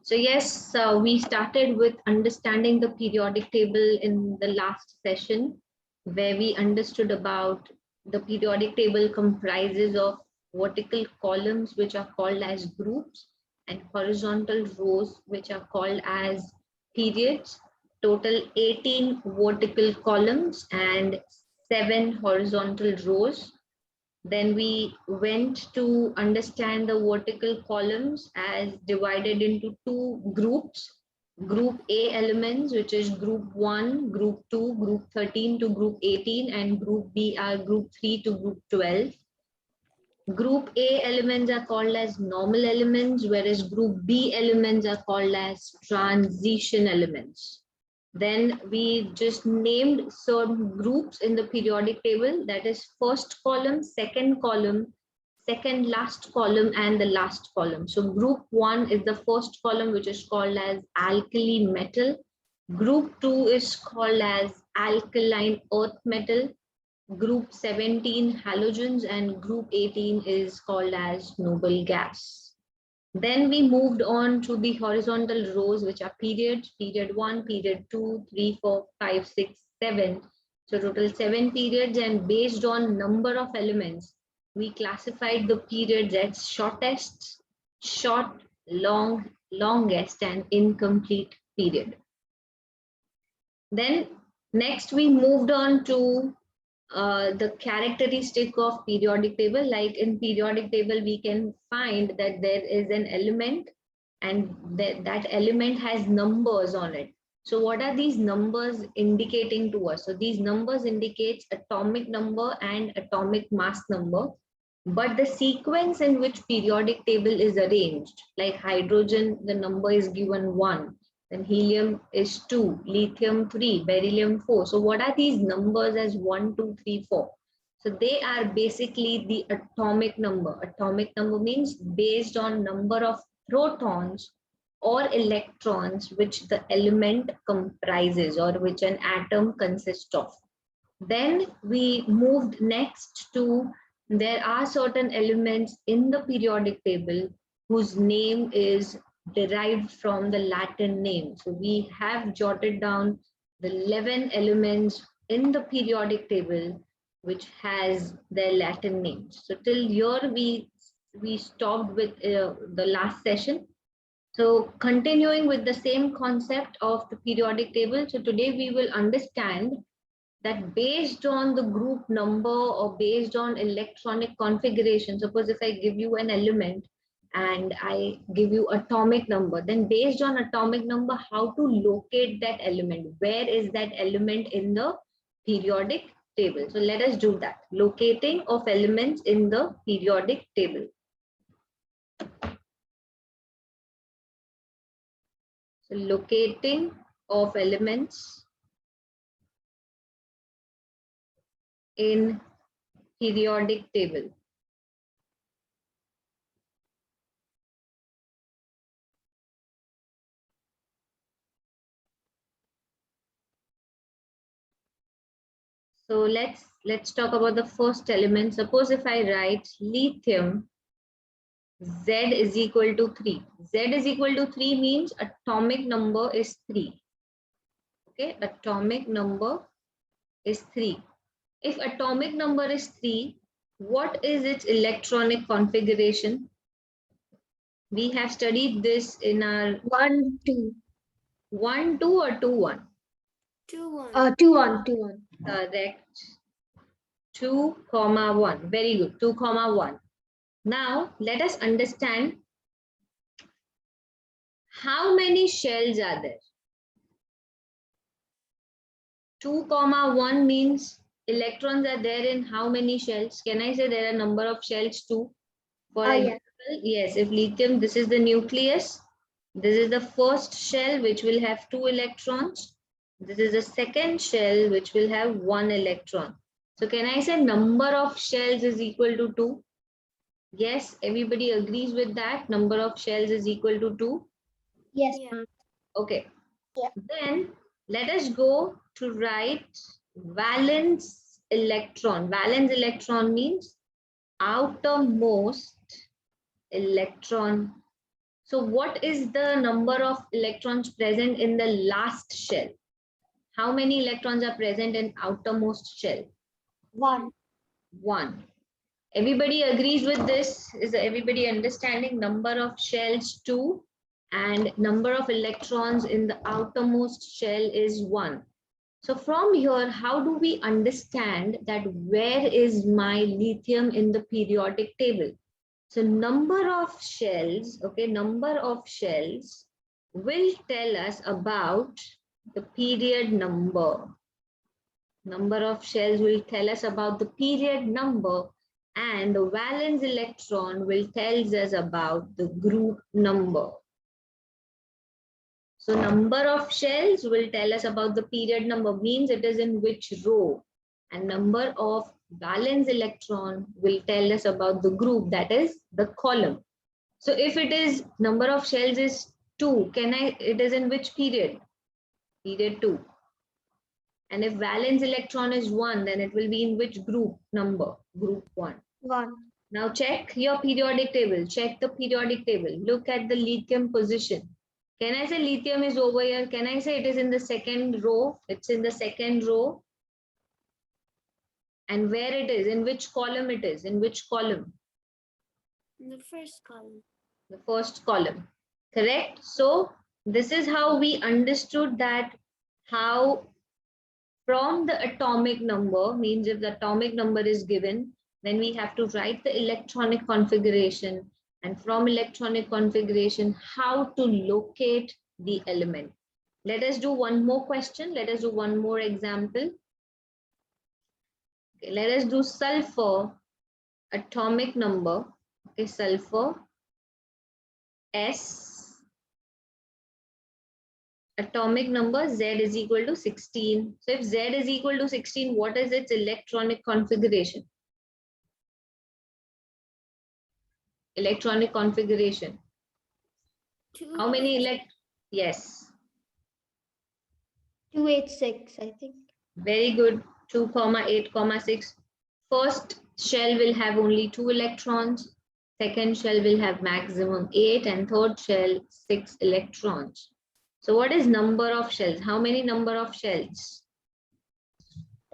So yes, we started with understanding the periodic table in the last session, where we understood about the periodic table comprises of vertical columns, which are called as groups, and horizontal rows, which are called as periods. Total 18 vertical columns and 7 horizontal rows. Then we went to understand the vertical columns as divided into two groups. Group A elements, which is group 1, group 2, group 13 to group 18, and group B are group 3 to group 12. Group A elements are called as normal elements, whereas group B elements are called as transition elements. Then we just named certain groups in the periodic table, that is first column, second last column, and the last column. So group 1 is the first column, which is called as alkali metal. Group 2 is called as alkaline earth metal. Group 17 halogens, and group 18 is called as noble gas. Then we moved on to the horizontal rows, which are periods, period 1, period 2, 3, 4, 5, 6, 7. So total 7 periods, and based on number of elements, we classified the periods as shortest, short, long, longest, and incomplete period. Then next we moved on to the characteristic of periodic table. Like in periodic table, we can find that there is an element, and that element has numbers on it. So what are these numbers indicating to us? So these numbers indicates atomic number and atomic mass number, but the sequence in which periodic table is arranged, like hydrogen, the number is given 1, then helium is 2, lithium 3, beryllium 4. So what are these numbers as 1, 2, 3, 4? So they are basically the atomic number. Atomic number means based on number of protons or electrons which the element comprises, or which an atom consists of. Then we moved next to, there are certain elements in the periodic table whose name is derived from the Latin name. So we have jotted down the 11 elements in the periodic table which has their Latin names. So till here we stopped with the last session. So continuing with the same concept of the periodic table, so today we will understand that based on the group number or based on electronic configuration, suppose if I give you an element and I give you atomic number, then based on atomic number, how to locate that element, where is that element in the periodic table. So let us do that, locating of elements in the periodic table. So locating of elements in periodic table. So let's talk about the first element. Suppose if I write lithium, Z is equal to 3. Z is equal to 3 means atomic number is 3. Okay, atomic number is 3. If atomic number is 3, what is its electronic configuration? We have studied this in our 1, 2. 1, 2 or 2, 1? 2, 1. 2, 1. 2, 1. Correct. 2, 1. Very good. 2, 1. Now, let us understand how many shells are there. 2, 1 means electrons are there in how many shells? Can I say there are number of shells too? For example, yes, if lithium, this is the nucleus. This is the first shell which will have 2 electrons. This is the second shell which will have 1 electron. So can I say number of shells is equal to 2? Yes, everybody agrees with that. Number of shells is equal to 2. Yes. Okay. Yeah. Then let us go to write valence electron. Valence electron means outermost electron. So what is the number of electrons present in the last shell? How many electrons are present in outermost shell? 1. 1. Everybody agrees with this? Is everybody understanding? Number of shells 2 and number of electrons in the outermost shell is 1. So from here, how do we understand that where is my lithium in the periodic table? So number of shells, okay, number of shells will tell us about the period number. Number of shells will tell us about the period number, and the valence electron will tell us about the group number. So number of shells will tell us about the period number, means it is in which row, and number of valence electron will tell us about the group, that is the column. So if it is number of shells is 2, it is in which period? Period 2. And if valence electron is 1, then it will be in which group number? Group 1. 1. Now check your periodic table. Check the periodic table. Look at the lithium position. Can I say lithium is over here? Can I say it is in the second row? It's in the second row. And where it is? In which column it is? In which column? In the first column. The first column. Correct? So this is how we understood that how from the atomic number, means if the atomic number is given, then we have to write the electronic configuration, and from electronic configuration, how to locate the element. Let us do one more question. Let us do one more example. Okay, let us do sulfur atomic number. Okay, sulfur S atomic number Z is equal to 16. So if Z is equal to 16, what is its electronic configuration? Electronic configuration. How many yes. 286, I think. Very good. 2, 8, 6. First shell will have only 2 electrons. Second shell will have maximum 8, and third shell 6 electrons. So what is number of shells? How many number of shells?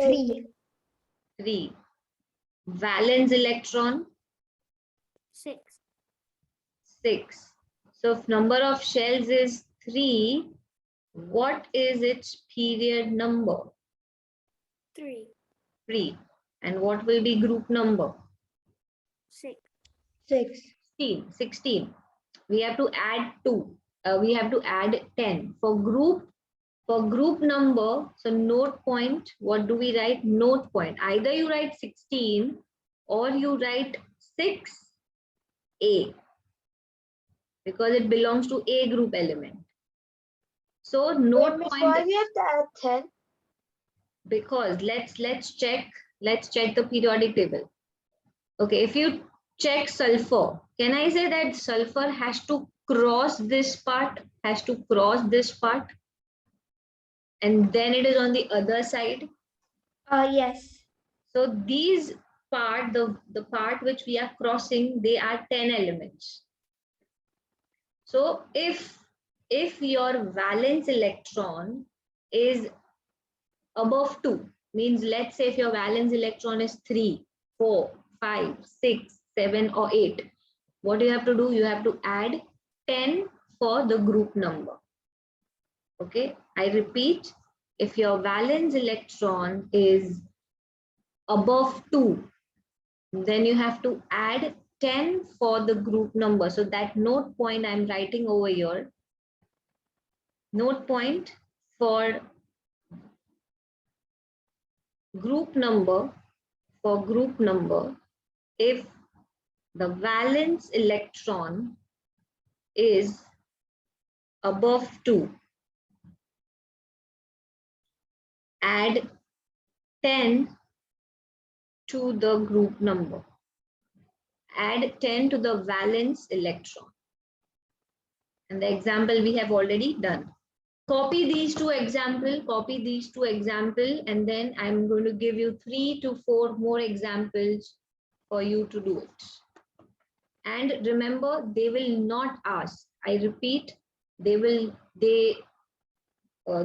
3. 3. Valence electron? 6. 6. So if number of shells is 3, what is its period number? 3. 3. And what will be group number? 6. 6. 16. We have to add 2. We have to add 10. For group number, so note point, what do we write? Note point. Either you write 16 or you write 6A, because it belongs to A group element. So note point. Why we have to add 10? Because let's check the periodic table. Okay, if you check sulfur, can I say that sulfur has to cross this part, and then it is on the other side? Yes. So these part, the part which we are crossing, they are 10 elements. So if your valence electron is above 2, means let's say if your valence electron is 3, 4, 5, 6, 7 or 8, what you have to do? You have to add 10 for the group number. Okay, I repeat, if your valence electron is above 2, then you have to add 10 for the group number. So that note point I'm writing over here, note point for group number, if the valence electron is above 2, add 10 to the group number. Add 10 to the valence electron. And the example we have already done. Copy these two examples, and then I'm going to give you 3 to 4 more examples for you to do it. And remember, they will not ask. I repeat,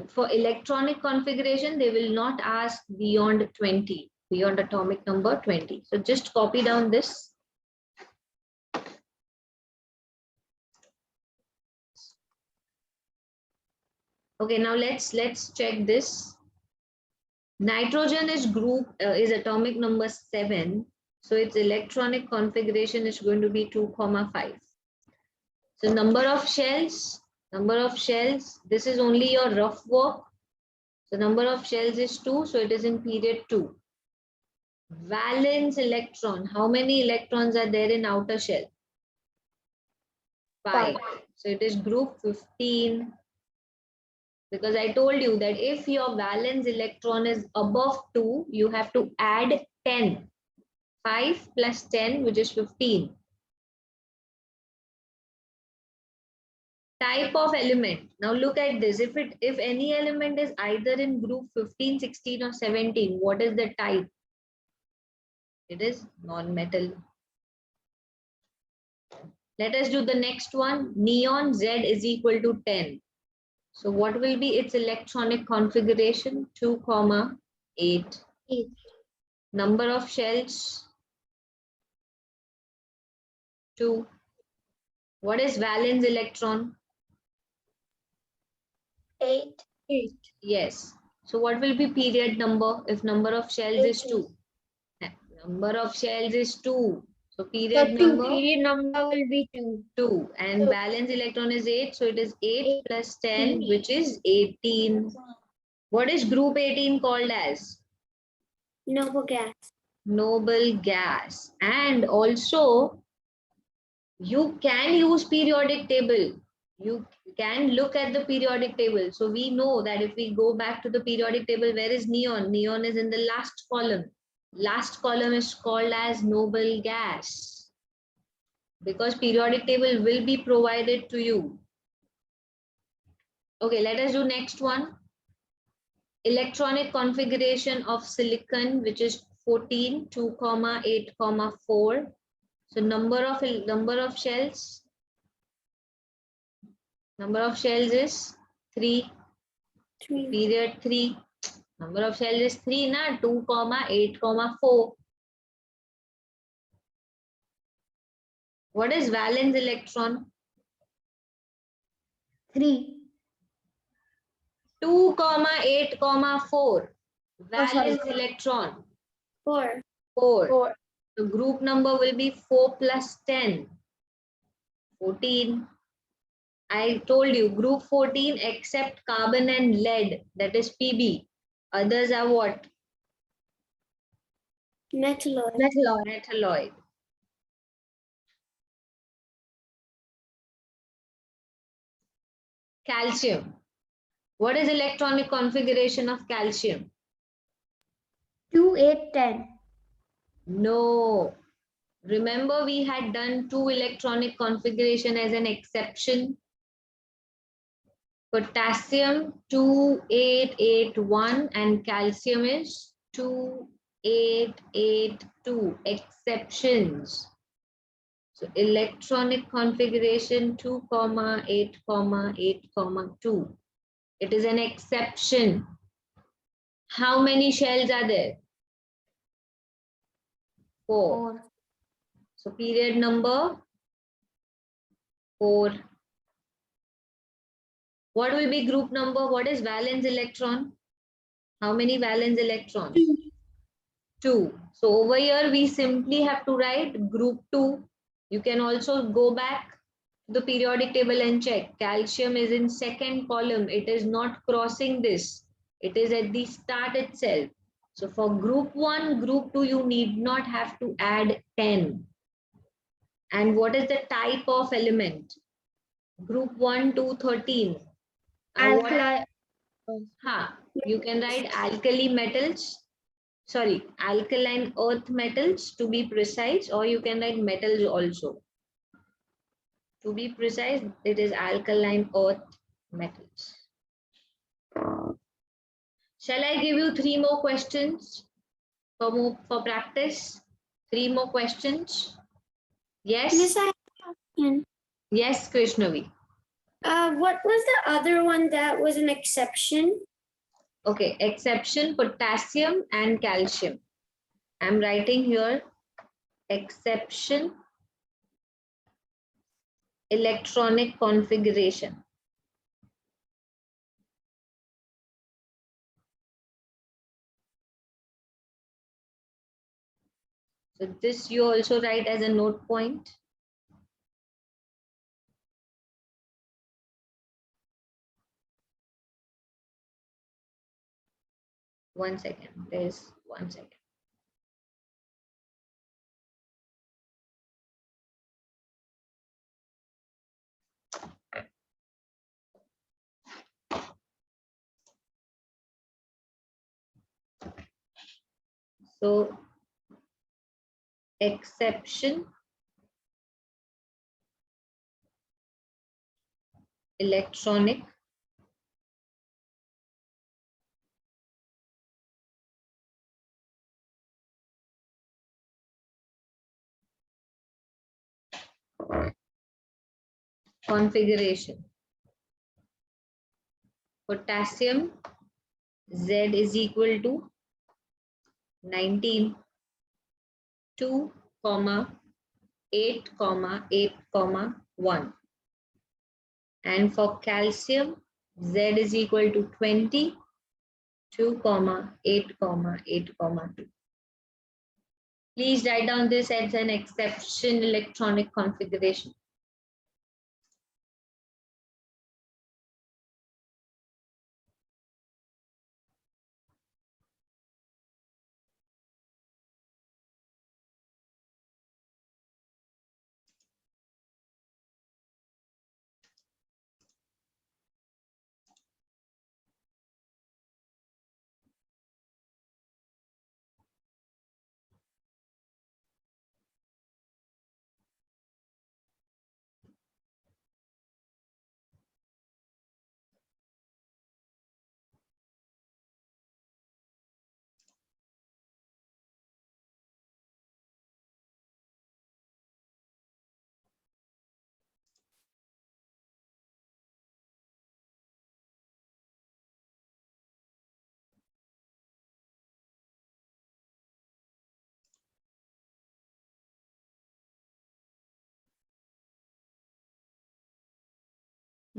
for electronic configuration, they will not ask beyond 20, beyond atomic number 20. So just copy down this. Okay, now let's check this. Nitrogen is is atomic number 7. So its electronic configuration is going to be 2,5. So number of shells, this is only your rough work. So number of shells is 2, so it is in period 2. Valence electron, how many electrons are there in outer shell? 5. So it is group 15. Because I told you that if your valence electron is above 2, you have to add 10. 5 plus 10, which is 15. Type of element. Now look at this. If any element is either in group 15, 16 or 17, what is the type? It is non-metal. Let us do the next one. Neon Z is equal to 10. So what will be its electronic configuration? 2, 8. 8. Number of shells? 2. What is valence electron? 8. 8. Yes. So what will be period number if number of shells is 2? Number of shells is 2. So period number? Period number will be 2. 2. And valence electron is 8. So it is 8 plus 10, which is 18. What is group 18 called as? Noble gas. Noble gas. And also, you can use periodic table. You can look at the periodic table. So we know that if we go back to the periodic table, where is neon? Neon is in the last column. Last column is called as noble gas. Because periodic table will be provided to you. Okay, let us do next one. Electronic configuration of silicon, which is 14, 2, 8, 4. So number of shells. Number of shells is 3. 3. Period 3. Number of shells is 3, na? 2, 8, 4. What is valence electron? 3. 2, 8, 4. Valence electron. 4. 4. So group number will be 4 plus 10. 14. I told you group 14 except carbon and lead, that is Pb. Others are what? Metalloid. Metalloid. Calcium. What is electronic configuration of calcium? 2, 8, 10. No. Remember we had done 2 electronic configuration as an exception. Potassium 2881 and calcium is 2882. Exceptions. So electronic configuration 2, 8, 8, 2. It is an exception. How many shells are there? 4. So period number 4. What will be group number? What is valence electron? How many valence electrons? 2. So over here we simply have to write group 2. You can also go back to the periodic table and check. Calcium is in second column. It is not crossing this. It is at the start itself. So for group 1, group 2, you need not have to add 10. And what is the type of element? Group 1, 2, 13. Alkali. You can write alkali metals. Sorry, alkaline earth metals to be precise, or you can write metals also. To be precise, it is alkaline earth metals. Shall I give you 3 more questions for practice? 3 more questions? Yes? Miss, Yes, Krishnavi. What was the other one that was an exception? Okay, exception potassium and calcium. I'm writing here exception electronic configuration. So this you also write as a note point. One second, there's 1 second. So exception electronic configuration. Potassium Z is equal to 19, 2, 8, 8, 1. And for calcium, Z is equal to 20, 2, 8, 8, 2. Please write down this as an exception electronic configuration.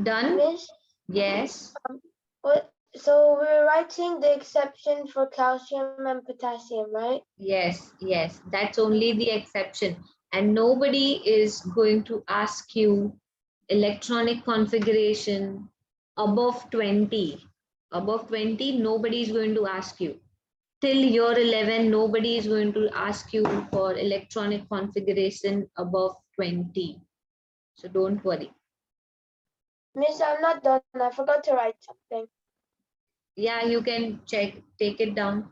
Done? Miss, Yes. so we're writing the exception for calcium and potassium, right? Yes, yes, that's only the exception. And nobody is going to ask you electronic configuration above 20. Above 20, nobody is going to ask you. Till year 11, nobody is going to ask you for electronic configuration above 20. So don't worry. Miss, I'm not done. I forgot to write something. Yeah, you can check, take it down.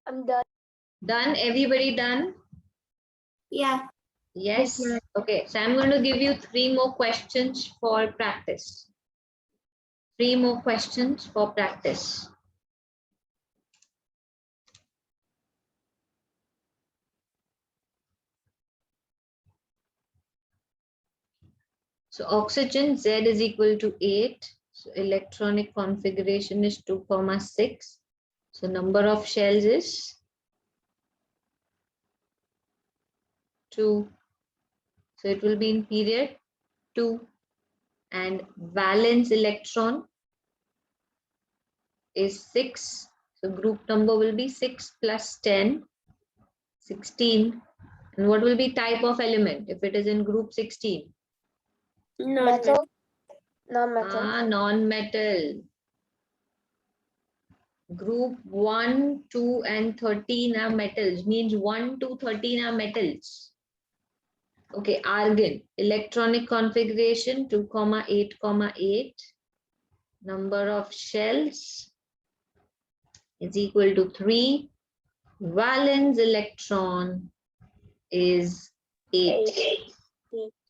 I'm done. Done? Everybody done? Yeah. Yes. ma'am. Okay. So I'm going to give you 3 more questions for practice. 3 more questions for practice. So oxygen Z is equal to 8. So electronic configuration is 2,6. So number of shells is 2. So it will be in period 2. And valence electron is 6. So group number will be 6 plus 10, 16. And what will be type of element if it is in group 16? Metal. Non-metal. Non-metal. Group 1, 2 and 13 are metals. Means 1 to 13 are metals. Okay, argon. Electronic configuration 2, 8, 8. Number of shells is equal to 3. Valence electron is 8.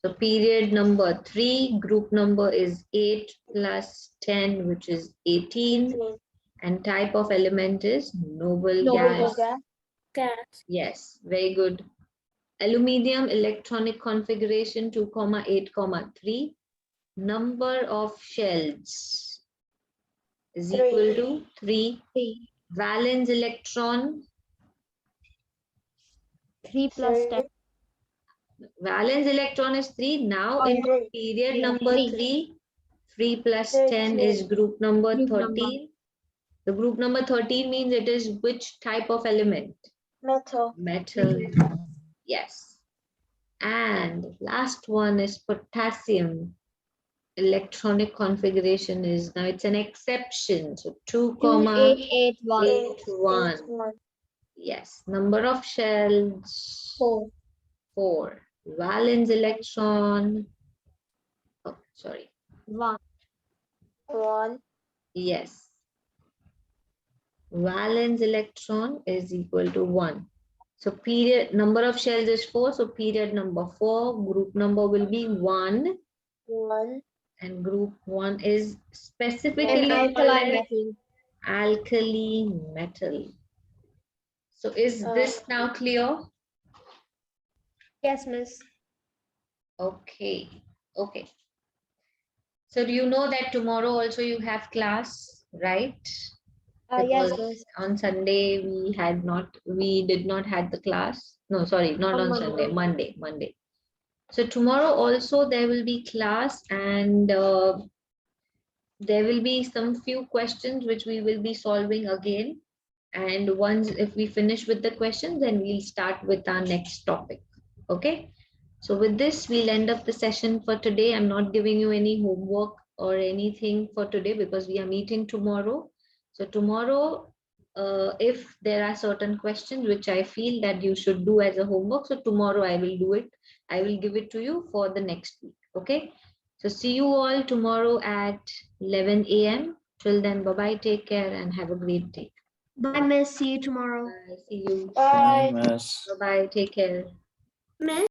So period number 3, group number is 8 plus 10, which is 18. And type of element is noble gas. Gas. Yes, very good. Aluminium electronic configuration 2, 8, 3. Number of shells is 3. equal to 3. Valence electron. 3 plus 10. Valence electron is 3. Now in period number 3, 3 plus 10 is group number 13. The group number 13 means it is which type of element? Metal. Metal. Yes. And last one is potassium. Electronic configuration is, now it's an exception. So 2, 8, 1. Yes. Number of shells? 4. Valence electron. Oh, sorry. 1. Yes. Valence electron is equal to 1. So period number of shells is 4. So period number 4, group number will be 1. 1. And group 1 is specifically Alkali metal. alkali metal. So is this now clear? Yes, miss. Okay. Okay. So do you know that tomorrow also you have class, right? Yes, Because miss. on Sunday we did not had the class. No, sorry, not on Sunday, Monday. So tomorrow also there will be class, and there will be some few questions which we will be solving again. And once if we finish with the questions, then we'll start with our next topic. Okay. So with this, we'll end up the session for today. I'm not giving you any homework or anything for today because we are meeting tomorrow. So tomorrow, if there are certain questions which I feel that you should do as a homework, so tomorrow I will do it. I will give it to you for the next week. Okay. So see you all tomorrow at 11 a.m. Till then, bye-bye, take care and have a great day. Bye, miss. See you tomorrow. Bye. See you. Bye. Bye-bye, take care. Miss?